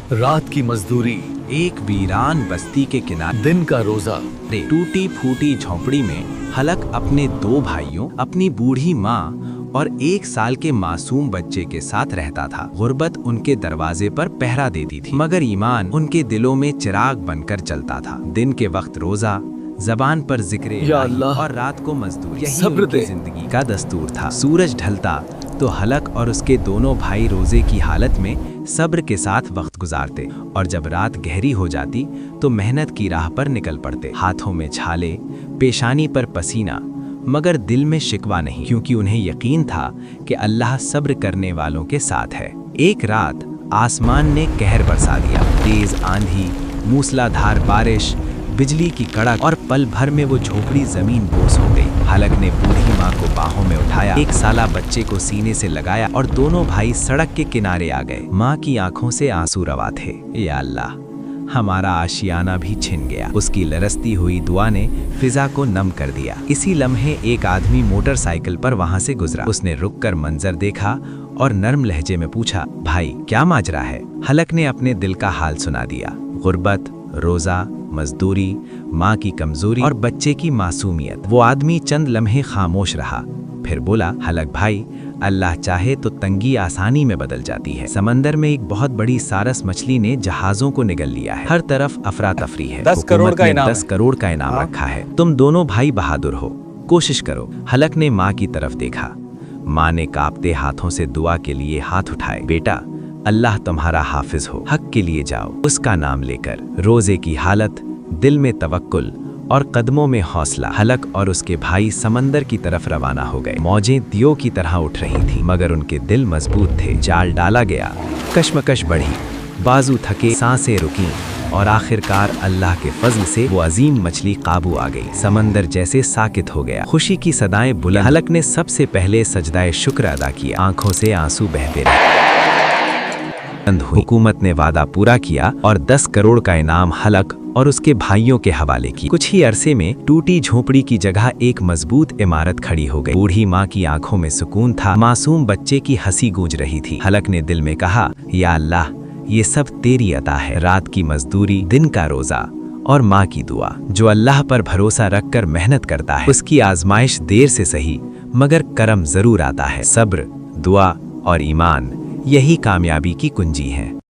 रात की मजदूरी, एक वीरान बस्ती के किनारे दिन का रोजा। टूटी फूटी झोंपड़ी में हलक अपने 2 भाइयों, अपनी बूढ़ी माँ और 1 साल के मासूम बच्चे के साथ रहता था। गुर्बत उनके दरवाजे पर पहरा देती थी, मगर ईमान उनके दिलों में चिराग बनकर चलता था। दिन के वक्त रोजा, जबान पर जिक्र या अल्लाह, और रात को मजदूर, यही सब्र उनकी दे। जिंदगी का दस्तूर था। सूरज ढलता तो हलक और उसके दोनों भाई रोजे की हालत में सब्र के साथ वक्त गुजारते, और जब रात गहरी हो जाती तो मेहनत की राह पर निकल पड़ते। हाथों में छाले, पेशानी पर पसीना, मगर दिल में शिकवा नहीं, क्योंकि उन्हें यकीन था कि अल्लाह सब्र करने वालों के साथ है। एक रात आसमान ने कहर बरसा दिया। तेज आंधी, मूसलाधार बारिश, बिजली की कड़क, और पल भर में वो झोपड़ी जमीन बोस हो गई। हलक ने बूढ़ी माँ को बाहों में उठाया, 1 साला बच्चे को सीने से लगाया, और दोनों भाई सड़क के किनारे आ गए। माँ की आंखों से आंसू रवा थे। या अल्लाह, हमारा आशियाना भी छिन गया। उसकी लरसती हुई दुआ ने फिजा को नम कर दिया। इसी लम्हे एक आदमी मोटरसाइकिल पर वहां से गुजरा। उसने रुककर मंजर देखा और नर्म लहजे में पूछा, भाई क्या माजरा है? हलक ने अपने दिल का हाल सुना दिया। गुर्बत, रोजा, मजदूरी, माँ की कमजोरी और बच्चे की मासूमियत। वो आदमी चंद लम्हे खामोश रहा, फिर बोला, हलक भाई, अल्लाह चाहे तो तंगी आसानी में बदल जाती है। समंदर में एक बहुत बड़ी सारस मछली ने जहाजों को निगल लिया है। हर तरफ अफरा तफरी है। 10 करोड़ का इनाम 10 करोड़ का इनाम रखा है। तुम दोनों भाई बहादुर हो, कोशिश करो। हलक ने माँ की तरफ देखा। माँ ने कांपते हाथों से दुआ के लिए हाथ उठाए। बेटा, अल्लाह तुम्हारा हाफिज हो, हक के लिए जाओ, उसका नाम लेकर। रोजे की हालत, दिल में तवक्कुल और कदमों में हौसला। हलक और उसके भाई समंदर की तरफ रवाना हो गए। मौजें दियों की तरह उठ रही थीं, मगर उनके दिल मजबूत थे। जाल डाला गया, कश्मकश बढ़ी, बाजू थके, सांसें रुकीं, और आखिरकार अल्लाह के फजल से वो अजीम मछली काबू आ गई। समंदर जैसे साकित हो गया। खुशी की सदाएं बुलंद। हलक ने सबसे पहले सजदाए शुक्र अदा किया। आंखों से आंसू बहते रहे। हुकूमत ने वादा पूरा किया और 10 करोड़ का इनाम हलक और उसके भाइयों के हवाले की। कुछ ही अरसे में टूटी झोपड़ी की जगह एक मजबूत इमारत खड़ी हो गई। बूढ़ी माँ की आंखों में सुकून था, मासूम बच्चे की हंसी गूंज रही थी। हलक ने दिल में कहा, या अल्लाह, ये सब तेरी अता है। रात की मजदूरी, दिन का रोजा और माँ की दुआ। जो अल्लाह पर भरोसा रखकर मेहनत करता है, उसकी आजमाइश देर से सही मगर करम जरूर आता है। सब्र, दुआ और ईमान, यही कामयाबी की कुंजी है।